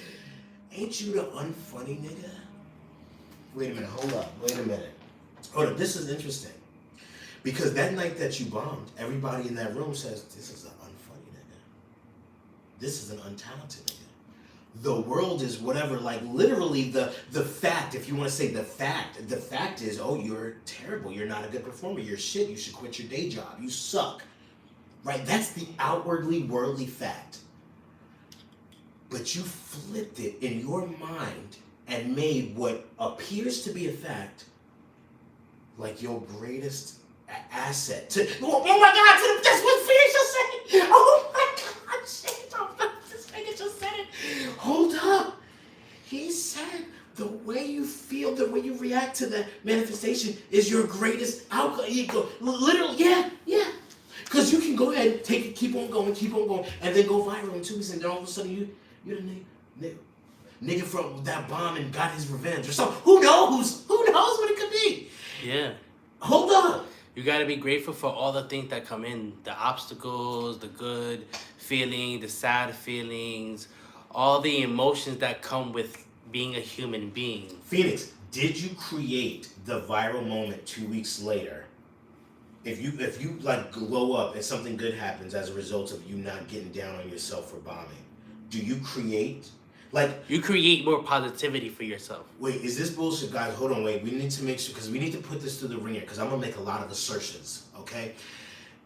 Ain't you the unfunny nigga? Wait a minute, hold up, this is interesting. Because that night that you bombed, everybody in that room says, this is an unfunny nigga. This is an untalented nigga. the world is whatever, like literally the fact, if you want to say the fact is, oh, you're terrible, you're not a good performer, you're shit, you should quit your day job, you suck, right? That's the outwardly worldly fact. But you flipped it in your mind and made what appears to be a fact like your greatest asset to, oh my God, that's what Phoenix just said. Oh my God, shit, this nigga just said it. Hold up. He said the way you feel, the way you react to that manifestation is your greatest outcome. You go, literally, yeah. Because you can go ahead and take it, keep on going, and then go viral in 2 weeks, and then all of a sudden you're the nigga from that bomb and got his revenge or something. Who knows? Who knows what it could be? Yeah. Hold up. You got to be grateful for all the things that come in. The obstacles, the good feeling, the sad feelings, all the emotions that come with being a human being. Phoenix, did you create the viral moment 2 weeks later? If you like glow up and something good happens as a result of you not getting down on yourself for bombing, do you create? Like, you create more positivity for yourself. Wait, is this bullshit, guys? Hold on, wait. We need to make sure, because we need to put this to the ringer, because I'm gonna make a lot of assertions. Okay,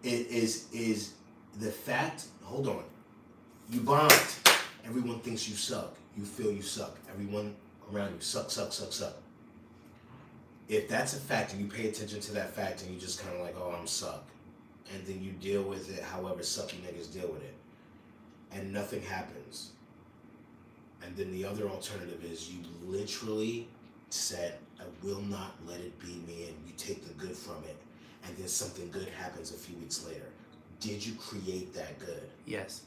it is the fact. Hold on, you bombed. Everyone thinks you suck. You feel you suck. Everyone around you suck. If that's a fact, and you pay attention to that fact, and you just kind of like, oh, I'm suck, and then you deal with it however sucky niggas deal with it, and nothing happens. And then the other alternative is you literally said, I will not let it be me, and you take the good from it, and then something good happens a few weeks later. Did you create that good? Yes.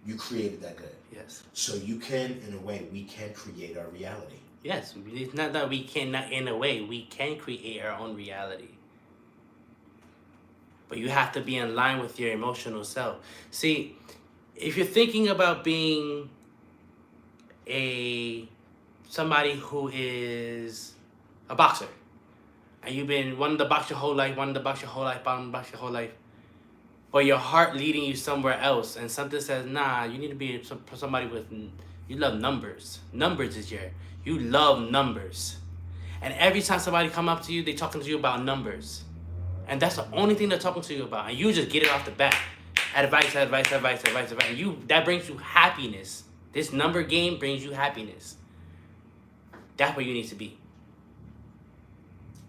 You created that good? Yes. So you can, in a way, we can create our reality. Yes. It's not that we cannot, in a way, we can create our own reality. But you have to be in line with your emotional self. See, if you're thinking about being somebody who is a boxer, and you've been wanting to box your whole life, but your heart leading you somewhere else, and something says, nah, you need to be somebody with, you love numbers. You love numbers. And every time somebody come up to you, they talking to you about numbers. And that's the only thing they're talking to you about. And you just get it off the bat. Advice. And that brings you happiness. This number game brings you happiness. That's where you need to be.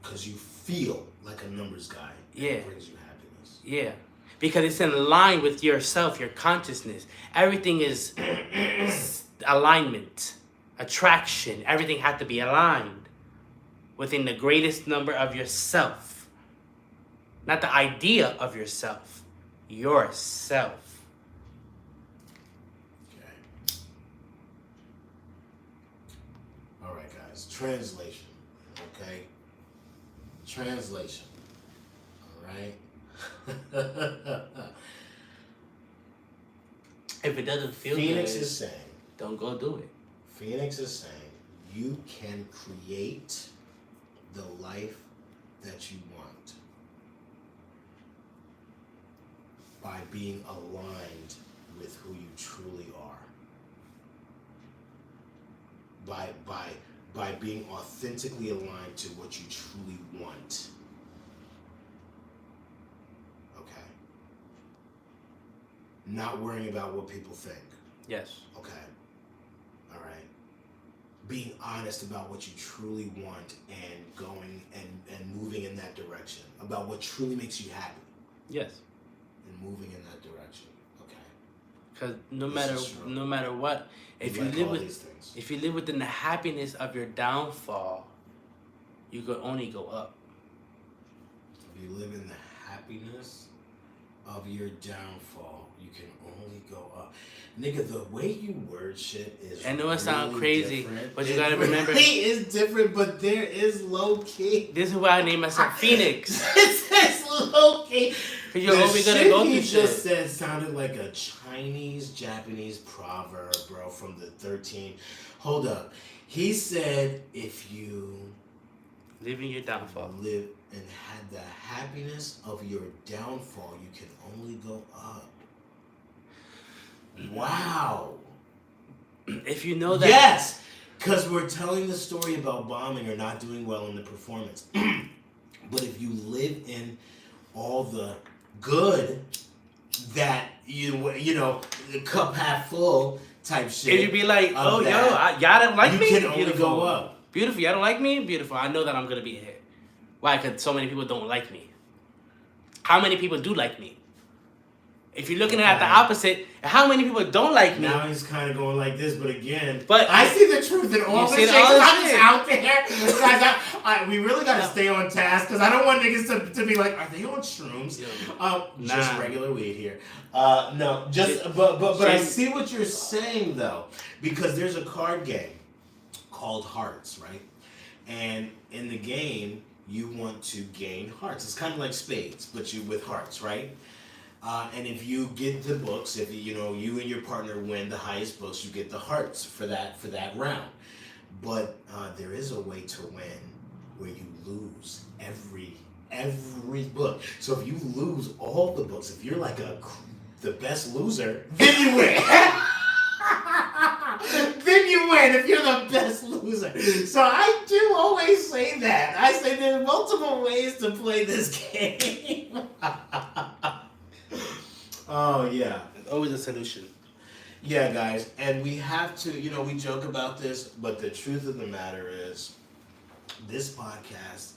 Because you feel like a numbers guy. Yeah. It brings you happiness. Yeah. Because it's in line with yourself, your consciousness. Everything is alignment, attraction. Everything has to be aligned within the greatest number of yourself. Not the idea of yourself. Yourself. All right, guys. Translation. Okay? Translation. All right? If it doesn't feel Phoenix good, is saying, don't go do it. Phoenix is saying, you can create the life that you want by being aligned with who you truly are. By being authentically aligned to what you truly want. Okay? Not worrying about what people think. Yes. Okay. All right. Being honest about what you truly want and going and moving in that direction. About what truly makes you happy. Yes. And moving in that direction. Okay. Because no matter what, if you live within the happiness of your downfall, you could only go up. If you live in the happiness of your downfall, you can only go up. Nigga, the way you word shit is I know it sounds really crazy, different. but you gotta remember. It is different, but there is low key. This is why I named myself Phoenix. This is low key. Because you're always gonna go through He shit. just said sounded like a Japanese proverb, bro, from the 13. Hold up. He said if you Live in your downfall. live and had the happiness of your downfall, you can only go up. Wow. if you know that... Yes! Because we're telling the story about bombing or not doing well in the performance. But if you live in all the good that, you know, the cup half full type shit. If you be like, oh, that, y'all don't like me? You can only Beautiful. go up. Beautiful. Y'all don't like me? Beautiful. I know that I'm going to be a hit. Why? Because so many people don't like me. How many people do like me? If you're looking at the opposite, how many people don't like me? Now he's kind of going like this, but again, but I see the truth in all this shit. I'm just out there. Guys, we really got to stay on task because I don't want niggas to be like, are they on shrooms? Just regular weed here. No, just but I see what you're saying though, because there's a card game called Hearts, right? And in the game, you want to gain hearts. It's kind of like spades, but you with hearts, right? And if you get the books, if you know you and your partner win the highest books, you get the hearts for that round. But there is a way to win where you lose every book. So if you lose all the books, if you're like the best loser, then you win. Then you win if you're the best loser. So I do always say that. I say there are multiple ways to play this game. Oh, yeah. There's always a solution. Yeah, guys. And we have to, you know, we joke about this, but the truth of the matter is this podcast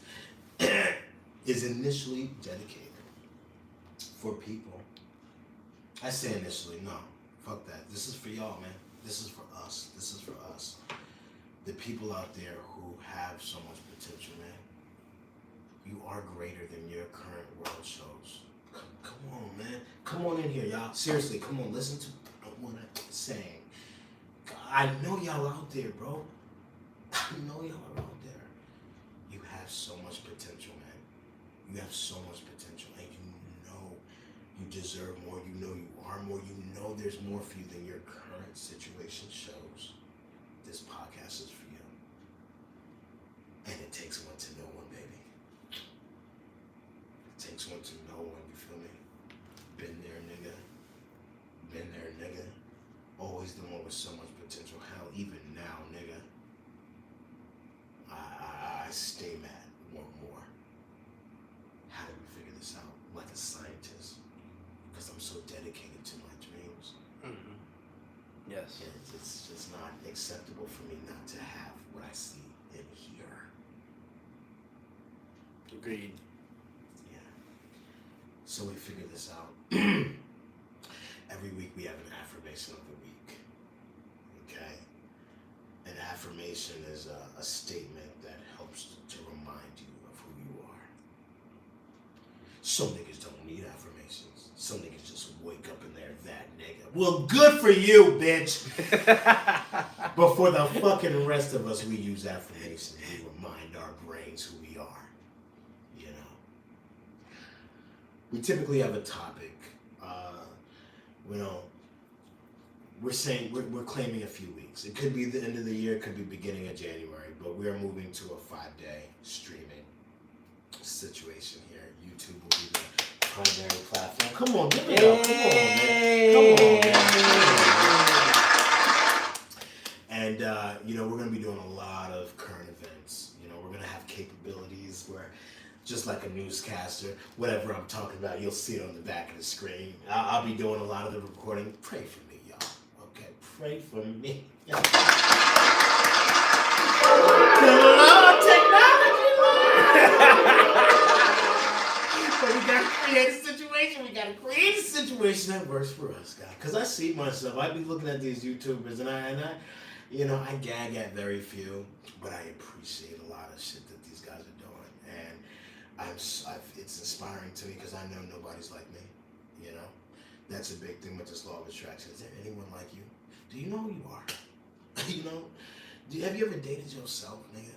is initially dedicated for people. I say initially, no. Fuck that. This is for y'all, man. This is for us. This is for us. The people out there who have so much potential, man. You are greater than your current world shows. Come on, man. Come on in here, y'all. Seriously, come on. Listen to what I'm saying. I know y'all out there, bro. I know y'all are out there. You have so much potential, man. You have so much potential, and you know you deserve more. You know you are more. You know there's more for you than your current situation shows. This podcast is for you. And it takes one to know one, baby. It takes one to know one, you feel me? Been there, nigga. Been there, nigga. Always the one with so much potential. Hell, even now, nigga. I stay mad. Want more. How do we figure this out? Like a scientist. Because I'm so dedicated to my dreams. Mm-hmm. Yes. And it's just not acceptable for me not to have what I see and hear. Agreed. Yeah. So we figure this out. Every week we have an affirmation of the week. Okay? An affirmation is a statement that helps to remind you of who you are. Some niggas don't need affirmations. Some niggas just wake up and they're that nigga. Well, good for you, bitch. But for the fucking rest of us, we use affirmations. We remind our brains who we are. You know? We typically have a topic. You know, we're saying we're claiming a few weeks. It could be the end of the year, it could be beginning of January, but we are moving to a 5-day streaming situation here. YouTube will be the primary platform. Come on, give it up. Come on, man. And you know, we're gonna be doing a lot of current events. You know, we're gonna have capabilities where, just like a newscaster, whatever I'm talking about, you'll see it on the back of the screen. I'll be doing a lot of the recording. Pray for me, y'all. Okay, pray for me. Lord, technology, But we gotta create a situation. We gotta create a situation that works for us, guys. Because I see myself. I be looking at these YouTubers, and I, you know, I gag at very few, but I appreciate a lot of shit that these guys are doing, and it's inspiring to me because I know nobody's like me, you know? That's a big thing with this law of attraction. Is there anyone like you? Do you know who you are? You know? Have you ever dated yourself, nigga?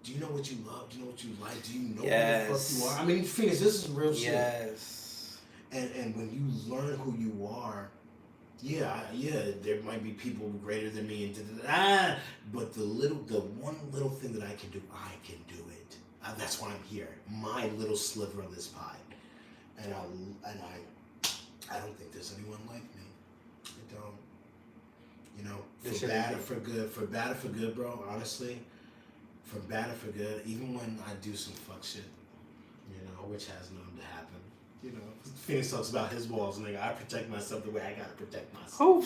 Do you know what you love? Do you know what you like? Do you know who the fuck you are? I mean, Phoenix, this is real shit. Yes. And when you learn who you are, yeah, there might be people greater than me, but the one little thing that I can do, I can do it. That's why I'm here. My little sliver of this pie, and I don't think there's anyone like me. I don't. You know, for bad or for good, bro, honestly, for bad or for good, even when I do some fuck shit, which has known to happen, Phoenix talks about his walls, nigga. I protect myself the way I gotta protect myself. I'm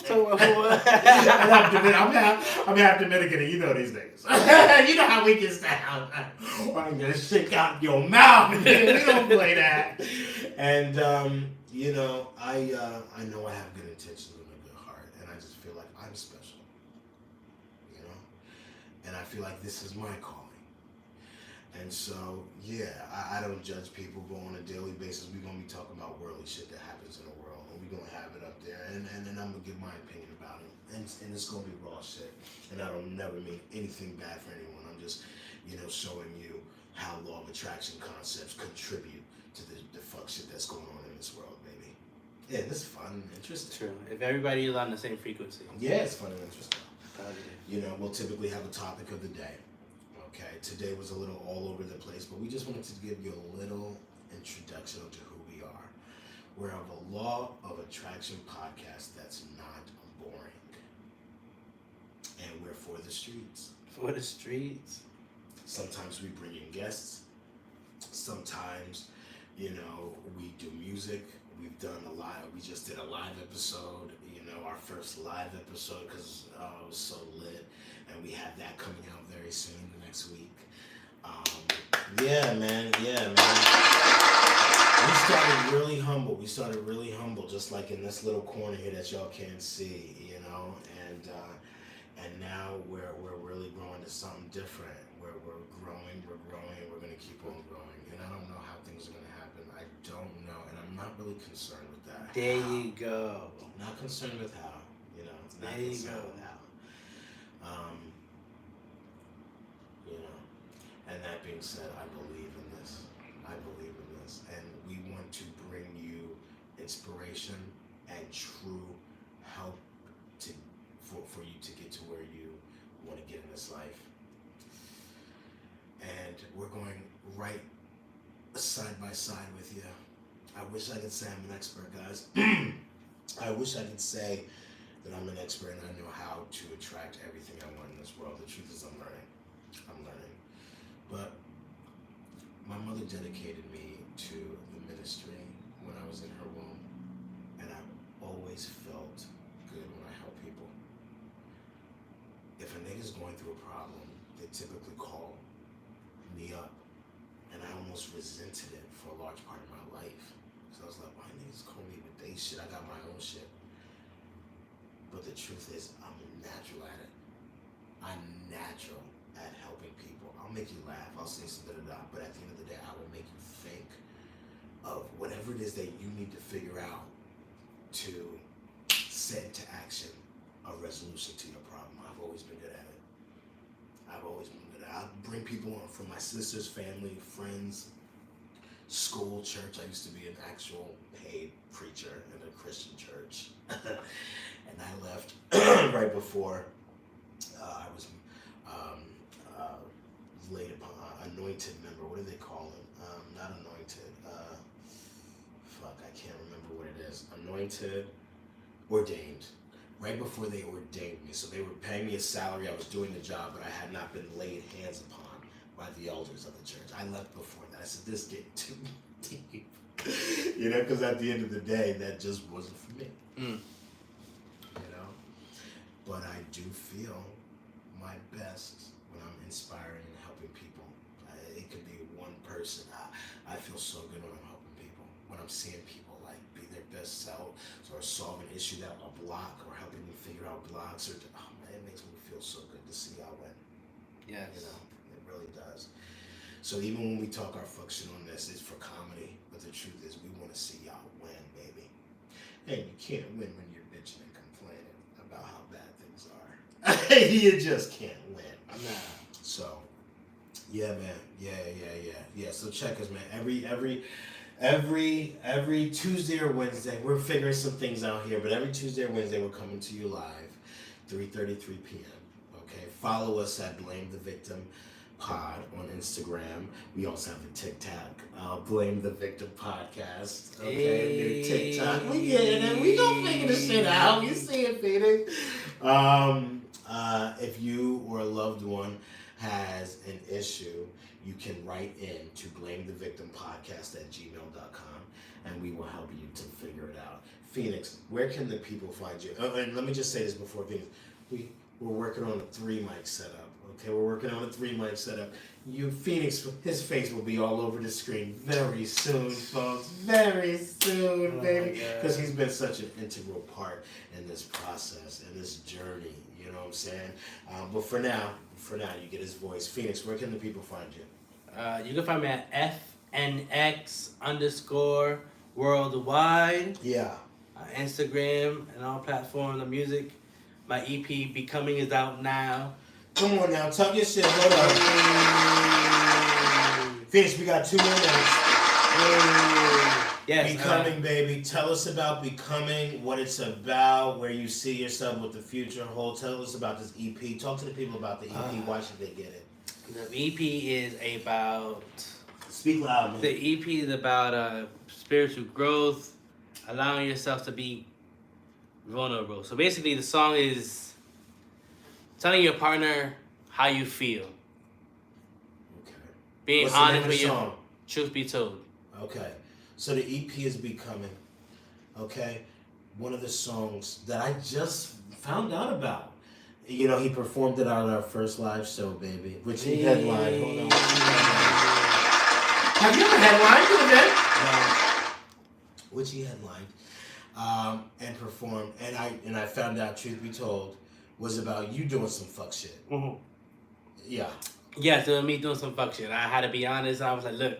gonna have to mitigate it. You know these niggas. You know how we get down. I'm gonna shit out your mouth. We don't play that. And I know I have good intentions and a good heart, and I just feel like I'm special. And I feel like this is my calling. And so, I don't judge people, but on a daily basis, we're going to be talking about worldly shit that happens in the world, and we're going to have it up there, and I'm going to give my opinion about it, and it's going to be raw shit, and I don't never mean anything bad for anyone. I'm just, showing you how law of attraction concepts contribute to the fuck shit that's going on in this world, baby. Yeah, this is fun and interesting. True. If everybody is on the same frequency. Yeah, it's fun and interesting. We'll typically have a topic of the day. Okay, today was a little all over the place, but we just wanted to give you a little introduction to who we are. We're of a law of attraction podcast that's not boring. And we're for the streets. For the streets. Sometimes we bring in guests. Sometimes, we do music. We've done we just did a live episode, our first live episode because it was so lit. And we have that coming out very soon, next week. Yeah, man. We started really humble, just like in this little corner here that y'all can't see, and now we're really growing to something different. We're growing, we're gonna keep on growing. And I don't know how things are gonna happen. I don't know, and I'm not really concerned with that. There you go. Not concerned with how, There you go. And that being said, I believe in this. And we want to bring you inspiration and true help for you to get to where you want to get in this life. And we're going right side by side with you. I wish I could say I'm an expert, guys. I wish I could say that I'm an expert and I know how to attract everything I want in this world. The truth is I'm learning. But my mother dedicated me to the ministry when I was in her womb, and I always felt good when I help people. If a nigga's going through a problem, they typically call me up, and I almost resented it for a large part of my life. So I was like, why niggas call me with they shit? I got my own shit. But the truth is, I'm natural at it. I'm natural at helping people. I'll make you laugh, I'll say something, but at the end of the day, I will make you think of whatever it is that you need to figure out to set into action a resolution to your problem. I've always been good at it. I'll bring people on from my sister's family, friends, school, church. I used to be an actual paid preacher in a Christian church. And I left right before I was laid upon, anointed member. What do they call it? Not anointed. I can't remember what it is. Anointed, ordained. Right before they ordained me. So they were paying me a salary. I was doing the job, but I had not been laid hands upon by the elders of the church. I left before that. I said, this is getting too deep. Because at the end of the day, that just wasn't for me. But I do feel my best when I'm inspiring and helping people. It could be one person. I feel so good when I'm helping people. When I'm seeing people be their best self, or solve an issue that a block, or helping me figure out blocks, it makes me feel so good to see y'all win. Yes. It really does. So even when we talk our fuck shit on this, it's for comedy. But the truth is, we want to see y'all win, baby. And you can't win when you're bitching and complaining about how bad things are. You just can't win. Nah. So, yeah, man. Yeah. So check us, man. Every Tuesday or Wednesday, we're figuring some things out here, but every Tuesday or Wednesday, we're coming to you live, 3:33 p.m. Okay. Follow us at Blame the Victim Pod on Instagram. We also have a TikTok, Blame the Victim Podcast. Okay, new TikTok. We getting it. We gonna figure this shit out. You see it, Phoenix. If you or a loved one has an issue, you can write in to blamethevictimpodcast@gmail.com and we will help you to figure it out. Phoenix, where can the people find you? And let me just say this before Phoenix. We're working on a 3-mic setup. Okay, we're working on a 3-mic setup. Phoenix, his face will be all over the screen very soon, folks. Very soon, baby. Because he's been such an integral part in this process and this journey. You know what I'm saying? But for now, you get his voice. Phoenix, where can the people find you? You can find me at FNX_worldwide. Yeah. Instagram and all platforms of music. My EP Becoming is out now. Come on now, talk your shit. Hold on. Phoenix, we got 2 more minutes. Yes. Becoming, baby. Tell us about Becoming, what it's about, where you see yourself, what the future holds. Tell us about this EP. Talk to the people about the EP. Why should they get it? The EP is about... Speak loud, man. The EP is about spiritual growth, allowing yourself to be vulnerable. So basically the song is telling your partner how you feel. Okay. Being What's the name honest of with the your song? truth be told. Okay. So the EP is Becoming. Okay. One of the songs that I just found out about. You know, he performed it on our first live show, baby. Which he headlined. Hold on. Have you ever headlined an event? No. Which he headlined. And performed, and I found out, truth be told, was about you doing some fuck shit. Mm-hmm. Yeah. Yeah, so me doing some fuck shit. I had to be honest. I was like, look,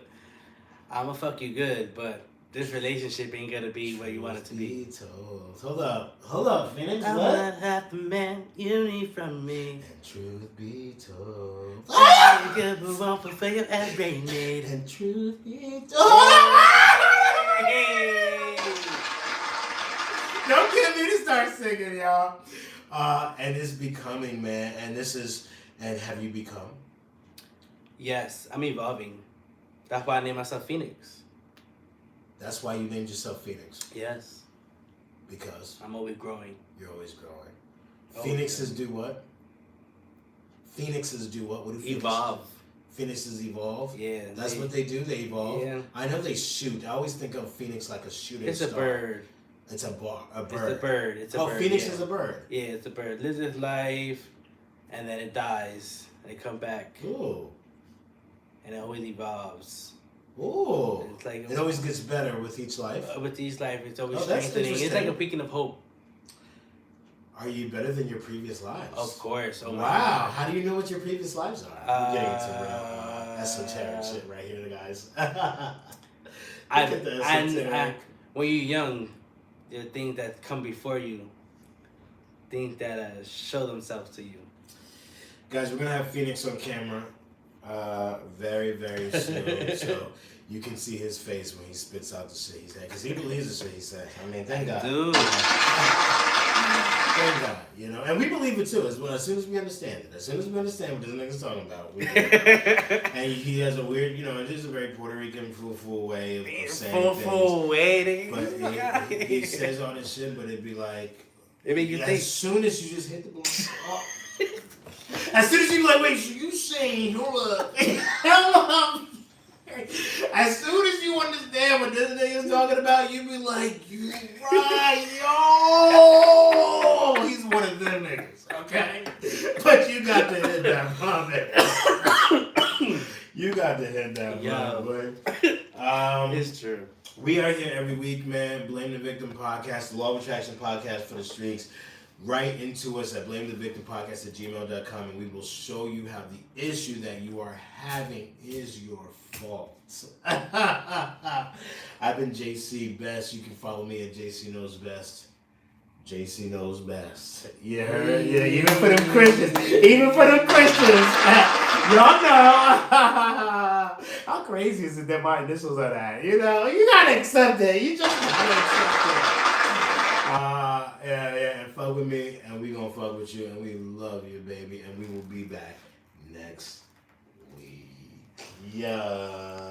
I'ma fuck you good, but this relationship ain't gonna be where you want it to be. Hold up, Phoenix. I'm What? not half the man you need from me. And truth be told, You can move on for failure and rain. and truth be told. Don't get me to start singing, y'all. And it's Becoming, man. And have you become? Yes, I'm evolving. That's why I named myself Phoenix. That's why you named yourself Phoenix. Yes. Because I'm always growing. you're always growing. Oh, Phoenixes do what? Phoenixes do what? What do phoenixes Evolve. do? Phoenixes evolve? Yeah. That's what they do? They evolve? Yeah. I know they shoot. I always think of Phoenix like a shooting It's star. a bird. It's a bird. It's a bird. It's a bird. Phoenix yeah. is a bird. Yeah, it's a bird. Lives its life, and then it dies. And it come back, Ooh. and it always evolves. Ooh. It's like It always gets better with each life. with each life, it's always That's strengthening. It's like a interesting. beacon of hope. Are you better than your previous lives? Of course. Oh my Wow. God. How do you know what your previous lives are? We're getting into real esoteric shit right here, guys. When you're young, there are things that come before you, things that show themselves to you. Guys, we're going to have Phoenix on camera very, very soon. So you can see his face when he spits out the shit he said. Because he believes the shit he said. I mean, thank God. Dude. Thank God, you know. And we believe it too, as soon as we understand it. As soon as we understand what this nigga's talking about. We and he has a weird, you know, it is a very Puerto Rican full way of saying things. Full way. But he says all this shit, but it'd be like, It make you think. as soon as you just hit the ball, as soon as you be like, wait, so you saying you're as soon as you understand what this nigga's talking about, you be like, you right, yo, he's one of them niggas, okay? But you got to hit that moment. You got to hit that moment. It's true. We are here every week, man. Blame the Victim Podcast, the Law of Attraction podcast for the streets. Write into us at blamethevictimpodcast@gmail.com and we will show you how the issue that you are having is your fault. I've been JC Best. You can follow me at JC Knows Best. JC Knows Best. You heard? Yeah, even for them Christians. Even for them Christians. Y'all know. How crazy is it that my initials are that? You know, you gotta accept it. You just gotta accept it. Yeah, and fuck with me, and we gonna fuck with you, and we love you, baby, and we will be back next week. Yeah.